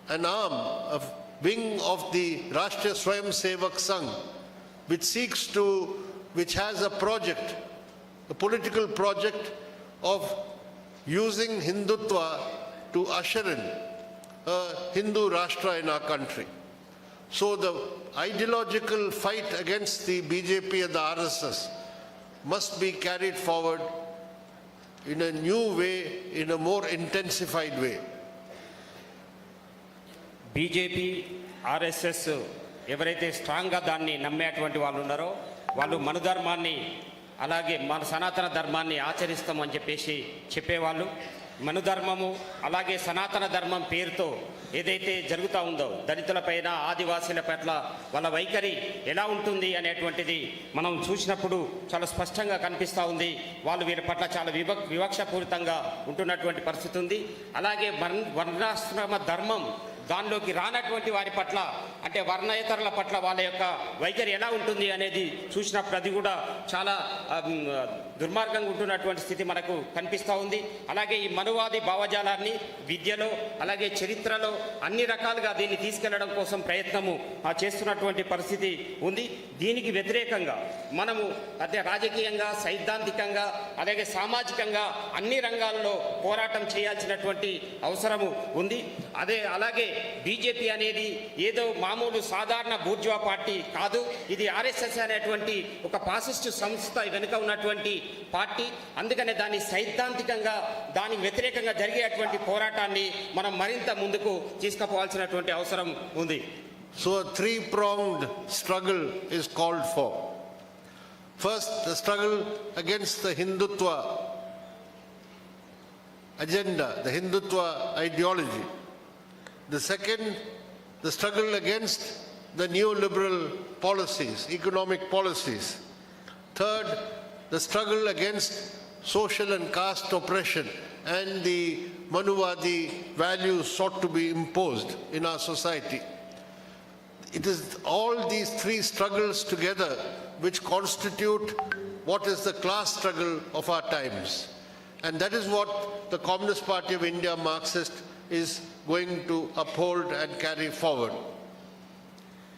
an arm, a wing of the Rashtriya Swayam Sevak Sangh, which has a project, a political project of using Hindutva to usher in a Hindu Rashtra in our country. So the ideological fight against the BJP and the RSS must be carried forward in a new way, in a more intensified way. BJP, RSS ఎవరైతే స్ట్రాంగ్గా దాన్ని నమ్మేటువంటి వాళ్ళు ఉన్నారో వాళ్ళు మనుధర్మాన్ని, అలాగే మన సనాతన ధర్మాన్ని ఆచరిస్తామని చెప్పేసి చెప్పేవాళ్ళు. మనుధర్మము అలాగే సనాతన ధర్మం పేరుతో ఏదైతే జరుగుతూ ఉందో దళితులపైన, ఆదివాసీల పట్ల వాళ్ళ వైఖరి ఎలా ఉంటుంది అనేటువంటిది మనం చూసినప్పుడు చాలా స్పష్టంగా కనిపిస్తూ ఉంది. వాళ్ళు వీరి పట్ల చాలా వివక్షపూరితంగా ఉంటున్నటువంటి పరిస్థితి ఉంది. అలాగే వర్ణాశ్రమ ధర్మం దానిలోకి రానటువంటి వారి పట్ల అంటే వర్ణయేతరుల పట్ల వాళ్ళ యొక్క వైఖరి ఎలా ఉంటుంది అనేది చూసినప్పుడు అది కూడా చాలా దుర్మార్గంగా ఉంటున్నటువంటి స్థితి మనకు కనిపిస్తూ ఉంది. అలాగే ఈ మనువాది భావజాలాన్ని విద్యలో అలాగే చరిత్రలో అన్ని రకాలుగా దీన్ని తీసుకెళ్లడం కోసం ప్రయత్నము చేస్తున్నటువంటి పరిస్థితి ఉంది. దీనికి వ్యతిరేకంగా మనము అంటే రాజకీయంగా సైద్ధాంతికంగా అలాగే సామాజికంగా అన్ని రంగాల్లో పోరాటం చేయాల్సినటువంటి అవసరము ఉంది. అలాగే బీజేపీ అనేది ఏదో మామూలు సాధారణ బూర్జువా పార్టీ కాదు. ఇది ఆర్ఎస్ఎస్ అనేటువంటి ఒక ఫాసిస్టు సంస్థ వెనుక ఉన్నటువంటి పార్టీ. అందుకనే దాన్ని సైద్ధాంతికంగా దానికి వ్యతిరేకంగా జరిగేటువంటి పోరాటాన్ని మనం మరింత ముందుకు తీసుకుపోవాల్సినటువంటి అవసరం ఉంది. So a three-pronged struggle is called for. First, the struggle against the Hindutva agenda, the Hindutva ideology. The second, the struggle against the neoliberal policies, economic policies. Third, the struggle against social and caste oppression and the Manuvadi values sought to be imposed in our society. It is all these three struggles together which constitute what is the class struggle of our times. And that is what the Communist Party of India, Marxist, is going to uphold and carry forward.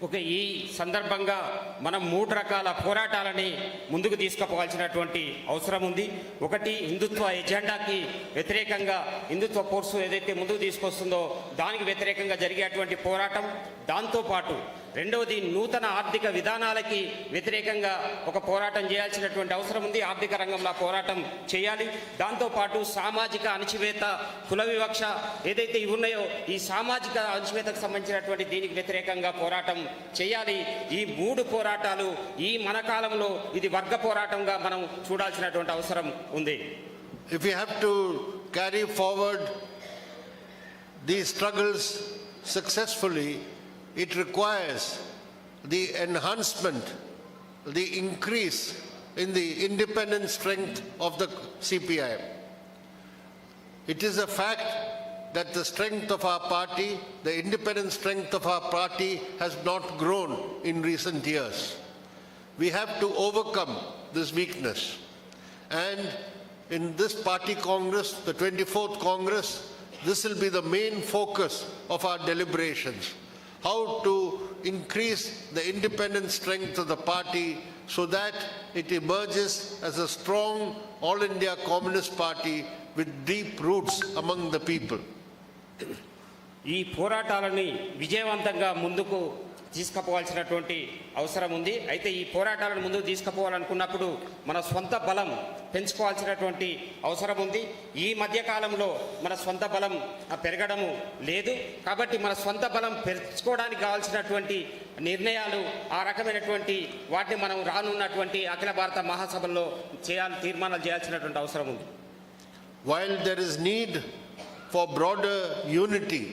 Okay, ఈ సందర్భంగా మనం 3 రకాల పోరాటాలని ముందుకు తీసుకుపోవాల్సినటువంటి అవసరం ఉంది. ఒకటి, హిందుత్వ ఎజెండాకి వ్యతిరేకంగా హిందుత్వ force ఏదైతే ముందుకు తీసుకొస్తుందో దానికి వ్యతిరేకంగా జరిగేటువంటి పోరాటం. దాంతోపాటు రెండవది, నూతన ఆర్థిక విధానాలకి వ్యతిరేకంగా ఒక పోరాటం చేయాల్సినటువంటి అవసరం ఉంది. ఆర్థిక రంగంలో పోరాటం చేయాలి. దాంతోపాటు సామాజిక అణచివేత, కుల వివక్ష ఏదైతే ఇవి ఉన్నాయో ఈ సామాజిక అణచివేతకు సంబంధించినటువంటి దీనికి వ్యతిరేకంగా పోరాటం చేయాలి. ఈ 3 పోరాటాలు ఈ మన కాలంలో ఇది వర్గ పోరాటంగా మనం చూడాల్సినటువంటి అవసరం ఉంది. If we have to carry forward these struggles successfully, it requires the enhancement, the increase in the independent strength of the CPIM. It is a fact that the strength of our party, the independent strength of our party has not grown in recent years. We have to overcome this weakness. And in this party Congress, the 24th Congress, this will be the main focus of our deliberations. How to increase the independent strength of the party so that it emerges as a strong all India Communist Party with deep roots among the people. ఈ పోరాటాలని విజయవంతంగా ముందుకు తీసుకుపోవాల్సినటువంటి అవసరం ఉంది. అయితే ఈ పోరాటాలను ముందుకు తీసుకుపోవాలనుకున్నప్పుడు మన స్వంత బలం పెంచుకోవాల్సినటువంటి అవసరం ఉంది. ఈ మధ్యకాలంలో మన స్వంత బలం పెరగడము లేదు. కాబట్టి మన స్వంత బలం పెంచుకోవడానికి కావాల్సినటువంటి నిర్ణయాలు ఆ రకమైనటువంటి వాటిని మనం రానున్నటువంటి అఖిల భారత మహాసభల్లో తీర్మానాలు చేయాల్సినటువంటి అవసరం ఉంది. While there is need for broader unity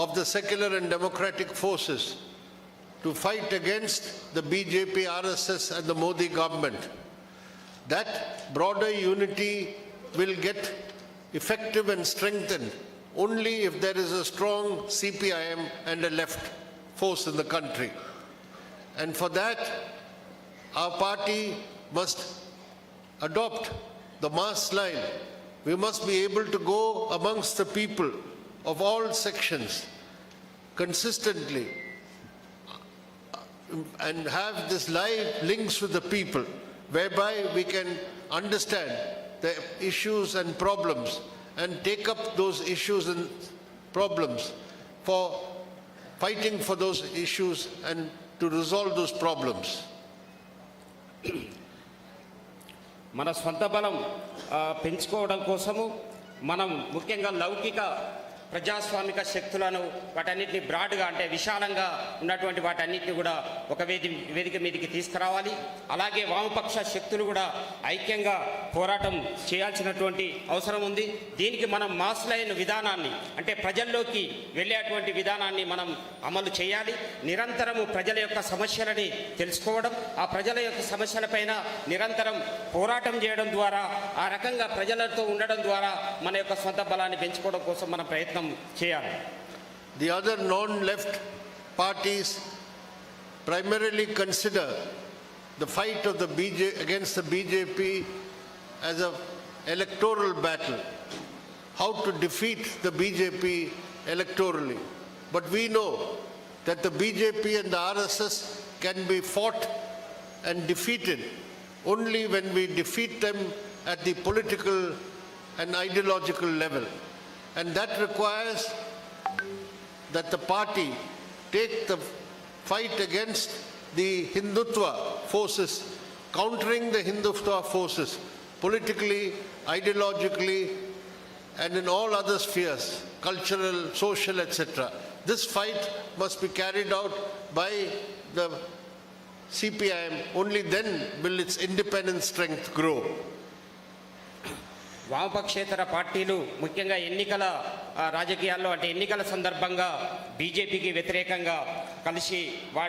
of the secular and democratic forces to fight against the BJP, RSS and the Modi government, that broader unity will get effective and strengthened only if there is a strong CPIM and a left force in the country. And for that, our party must adopt the mass line. We must be able to go amongst the people of all sections consistently and have this live links with the people, whereby we can understand the issues and problems and take up those issues and problems for fighting for those issues and to resolve those problems. మన స్వంత బలం పెంచుకోవడం కోసము మనం ముఖ్యంగా లౌకిక ప్రజాస్వామిక శక్తులను వాటన్నిటిని బ్రాడ్గా అంటే విశాలంగా ఉన్నటువంటి వాటన్నిటిని కూడా ఒక వేదిక మీదకి తీసుకురావాలి. అలాగే వామపక్ష శక్తులు కూడా ఐక్యంగా పోరాటం చేయాల్సినటువంటి అవసరం ఉంది. దీనికి మనం మాస్ లైన్ విధానాన్ని అంటే ప్రజల్లోకి వెళ్ళేటువంటి విధానాన్ని మనం అమలు చేయాలి. నిరంతరము ప్రజల యొక్క సమస్యలని తెలుసుకోవడం, ఆ ప్రజల యొక్క సమస్యలపైన నిరంతరం పోరాటం చేయడం ద్వారా ఆ రకంగా ప్రజలతో ఉండడం ద్వారా మన యొక్క సొంత బలాన్ని పెంచుకోవడం కోసం మనం ప్రయత్నం చేయాలి. the other non-left parties primarily consider the fight of the against the BJP as an electoral battle, how to defeat the BJP electorally. But we know that the BJP and the RSS can be fought and defeated only when we defeat them at the political and ideological level. And that requires that the party take the fight against the Hindutva forces, countering the Hindutva forces politically, ideologically, and in all other spheres, cultural, social, etc. This fight must be carried out by the CPIM. Only then will its independent strength grow. వామపక్షేతర పార్టీలు ముఖ్యంగా ఎన్నికల రాజకీయాల్లో అంటే ఎన్నికల సందర్భంగా బీజేపీకి వ్యతిరేకంగా కలిసి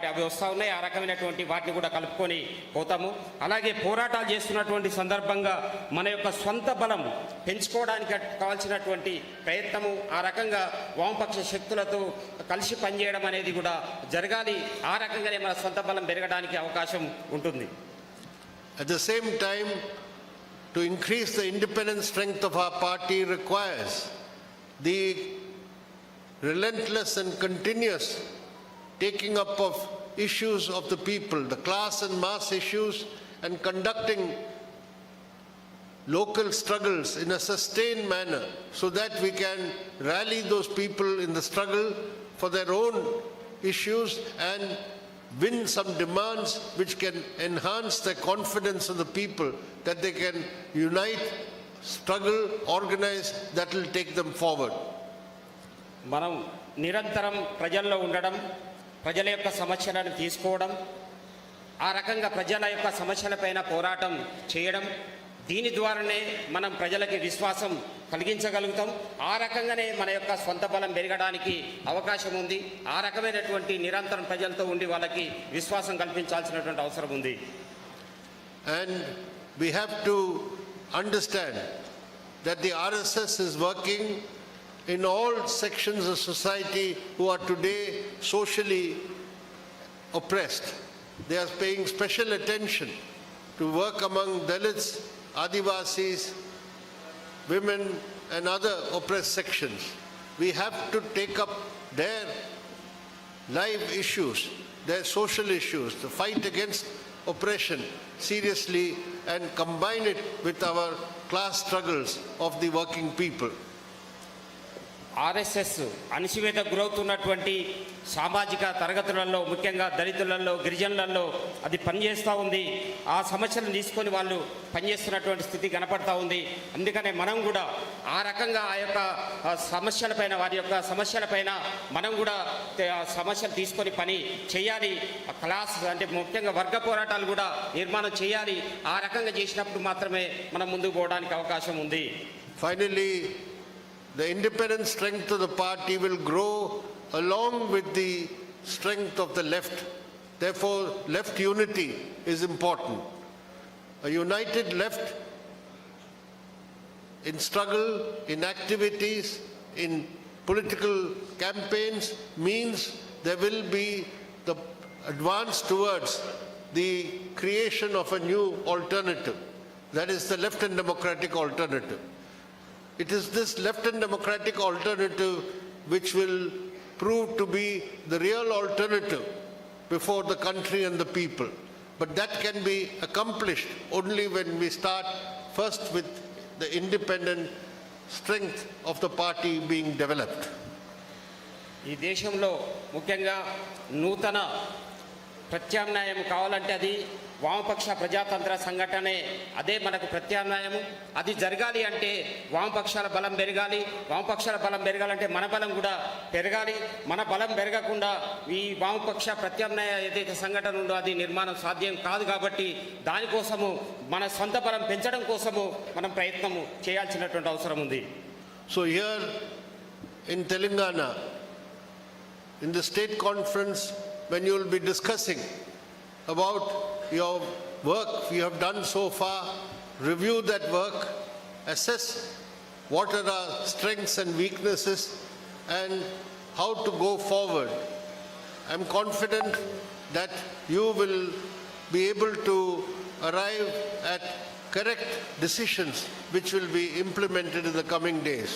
అవి వస్తూ ఉన్నాయి. ఆ రకమైనటువంటి వాటిని కూడా కలుపుకొని పోతాము. అలాగే పోరాటాలు చేస్తున్నటువంటి సందర్భంగా మన యొక్క స్వంత బలం పెంచుకోవడానికి కావాల్సినటువంటి ప్రయత్నము ఆ రకంగా వామపక్ష శక్తులతో కలిసి పనిచేయడం అనేది కూడా జరగాలి. ఆ రకంగానే మన స్వంత బలం పెరగడానికి అవకాశం ఉంటుంది. At the same time, to increase the independent strength of our party requires the relentless and continuous taking up of issues of the people, the class and mass issues, and conducting local struggles in a sustained manner so that we can rally those people in the struggle for their own issues and win some demands which can enhance the confidence of the people that they can unite, struggle, organize, that will take them forward. మనం నిరంతరం ప్రజల్లో ఉండడం, ప్రజల యొక్క సమస్యలను తీసుకోవడం, ఆ రకంగా ప్రజల యొక్క సమస్యలపైన పోరాటం చేయడం, దీని ద్వారానే మనం ప్రజలకి విశ్వాసం కలిగించగలుగుతాం. ఆ రకంగానే మన యొక్క సొంత బలం పెరగడానికి అవకాశం ఉంది. ఆ రకమైనటువంటి నిరంతరం ప్రజలతో ఉండి వాళ్ళకి విశ్వాసం కల్పించాల్సినటువంటి అవసరం ఉంది. And we have to understand that the RSS is working in all sections of society who are today socially oppressed. They are paying special attention to work among Dalits, Adivasis, women and other oppressed sections. We have to take up their live issues, their social issues, the fight against oppression seriously and combine it with our class struggles of the working people. RSS అణిచివేత గురవుతున్నటువంటి సామాజిక తరగతులలో, ముఖ్యంగా దళితులలో, గిరిజనులలో అది పనిచేస్తూ ఉంది. ఆ సమస్యలను తీసుకొని వాళ్ళు పనిచేస్తున్నటువంటి స్థితి కనపడతా ఉంది. అందుకనే మనం కూడా ఆ రకంగా ఆ యొక్క సమస్యలపైన, వారి యొక్క సమస్యలపైన మనం కూడా సమస్యలు తీసుకొని పని చేయాలి. క్లాస్ అంటే ముఖ్యంగా వర్గ పోరాటాలు కూడా నిర్మాణం చేయాలి. ఆ రకంగా చేసినప్పుడు మాత్రమే మనం ముందుకు పోవడానికి అవకాశం ఉంది. Finally, the independent strength of the party will grow along with the strength of the left. Therefore, left unity is important. A united left in struggle, in activities, in political campaigns means there will be the advance towards the creation of a new alternative. That is the left and democratic alternative. It is this left and democratic alternative which will prove to be the real alternative before the country and the people. But that can be accomplished only when we start first with the independent strength of the party being developed. ఈ దేశంలో ముఖ్యంగా నూతన ప్రత్యామ్నాయం కావాలంటే అది వామపక్ష ప్రజాతంత్ర సంఘటనే, అదే మనకు ప్రత్యామ్నాయము. అది జరగాలి అంటే వామపక్షాల బలం పెరగాలి. వామపక్షాల బలం పెరగాలంటే మన బలం కూడా పెరగాలి. మన బలం పెరగకుండా ఈ వామపక్ష ప్రత్యామ్నాయ ఏదైతే సంఘటన ఉందో అది నిర్మాణం సాధ్యం కాదు. కాబట్టి దానికోసము మన సొంత బలం పెంచడం కోసము మనం ప్రయత్నము చేయాల్సినటువంటి అవసరం ఉంది. So here in Telangana, in the state conference, when you will be discussing about your work you have done so far, review that work, assess what are our strengths and weaknesses and how to go forward. I'm confident that you will be able to arrive at correct decisions which will be implemented in the coming days.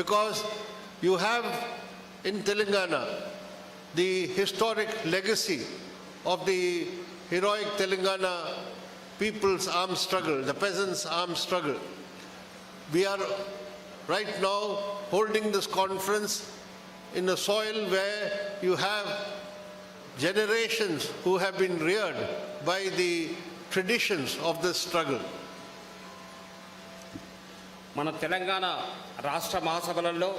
Because you have in Telangana the historic legacy of the heroic Telangana people's armed struggle, the peasants' armed struggle. We are right now holding this conference in a soil where you have generations who have been reared by the traditions of this struggle. మన తెలంగాణ రాష్ట్ర మహాసభలలో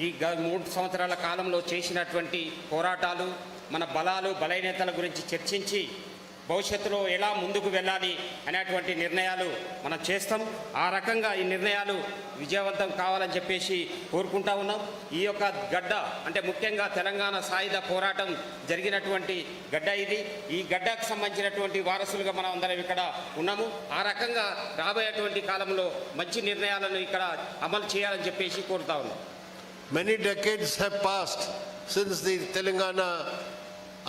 ఈ 3 సంవత్సరాల కాలంలో చేసినటువంటి పోరాటాలు, మన బలాలు బలహీనతల గురించి చర్చించి భవిష్యత్తులో ఎలా ముందుకు వెళ్ళాలి అనేటువంటి నిర్ణయాలు మనం చేస్తాం. ఆ రకంగా ఈ నిర్ణయాలు విజయవంతం కావాలని చెప్పేసి కోరుకుంటా ఉన్నాం. ఈ యొక్క గడ్డ అంటే ముఖ్యంగా తెలంగాణ సాయుధ పోరాటం జరిగినటువంటి గడ్డ ఇది. ఈ గడ్డకు సంబంధించినటువంటి వారసులుగా మనం అందరం ఇక్కడ ఉన్నాము. ఆ రకంగా రాబోయేటువంటి కాలంలో మంచి నిర్ణయాలను ఇక్కడ అమలు చేయాలని చెప్పేసి కోరుతా ఉన్నాం. Many decades have passed since the Telangana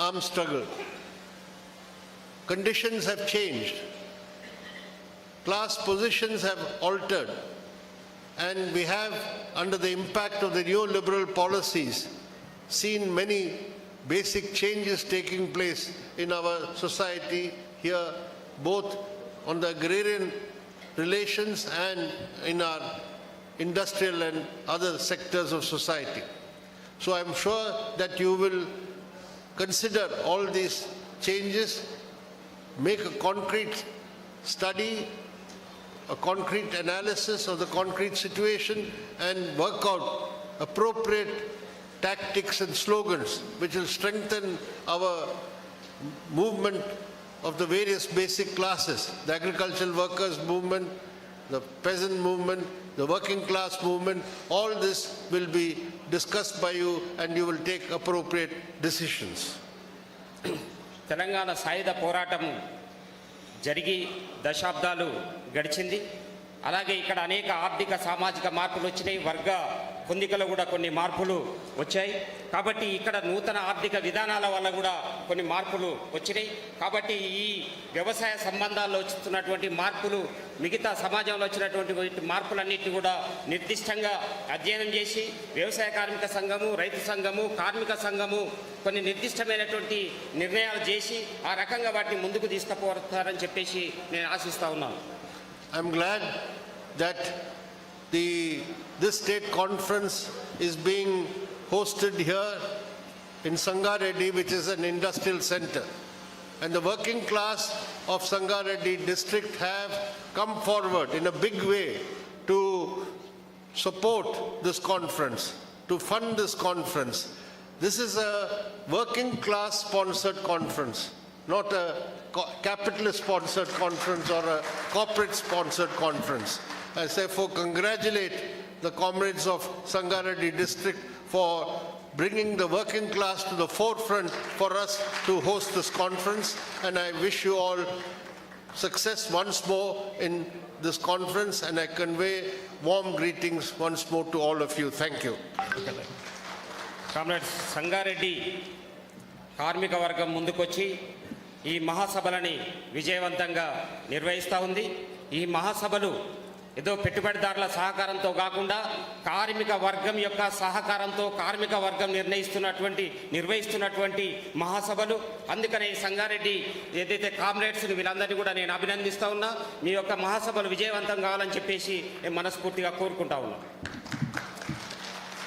armed struggle. Conditions have changed. Class positions have altered. And we have, under the impact of the neoliberal policies, seen many basic changes taking place in our society here, both on the agrarian relations and in our industrial and other sectors of society. So I'm sure that you will consider all these changes, make a concrete study, a concrete analysis of the concrete situation, and work out appropriate tactics and slogans which will strengthen our movement of the various basic classes, the agricultural workers movement, the peasant movement, the working class movement. All this will be discussed by you and you will take appropriate decisions. Telangana సాయుధ పోరాటం జరిగి దశాబ్దాలు గడిచింది. అలాగే ఇక్కడ అనేక ఆర్థిక సామాజిక మార్పులు వచ్చినాయి. వర్గ పొందికలో కూడా కొన్ని మార్పులు వచ్చాయి. కాబట్టి ఇక్కడ నూతన ఆర్థిక విధానాల వల్ల కూడా కొన్ని మార్పులు వచ్చినాయి. కాబట్టి ఈ వ్యవసాయ సంబంధాల్లో వస్తున్నటువంటి మార్పులు, మిగతా సమాజంలో వచ్చినటువంటి మార్పులన్నింటినీ కూడా నిర్దిష్టంగా అధ్యయనం చేసి వ్యవసాయ కార్మిక సంఘము, రైతు సంఘము, కార్మిక సంఘము కొన్ని నిర్దిష్టమైనటువంటి నిర్ణయాలు చేసి ఆ రకంగా వాటిని ముందుకు తీసుకుపోతారని చెప్పేసి నేను ఆశిస్తా ఉన్నాను. I'm glad that this state conference is being hosted here in Sangareddy, which is an industrial center. And the working class of Sangareddy district have come forward in a big way to support this conference, to fund this conference. This is a working class sponsored conference, not a capitalist sponsored conference or a corporate sponsored conference. I therefore congratulate the comrades of Sangareddy district for bringing the working class to the forefront for us to host this conference, and I wish you all success once more in this conference, and I convey warm greetings once more to all of you. Thank you. Comrades, Sangareddy కార్మిక వర్గం ముందుకొచ్చి ఈ మహాసభలని విజయవంతంగా నిర్వహిస్తూ ఉంది. ఈ మహాసభలు ఏదో పెట్టుబడిదారుల సహకారంతో కాకుండా కార్మిక వర్గం యొక్క సహకారంతో కార్మిక వర్గం నిర్వహిస్తున్నటువంటి మహాసభలు. అందుకనే ఈ సంగారెడ్డి ఏదైతే కామ్రేడ్స్ని వీళ్ళందరినీ కూడా నేను అభినందిస్తూ ఉన్నా. మీ యొక్క మహాసభలు విజయవంతం కావాలని చెప్పేసి నేను మనస్ఫూర్తిగా కోరుకుంటా ఉన్నా.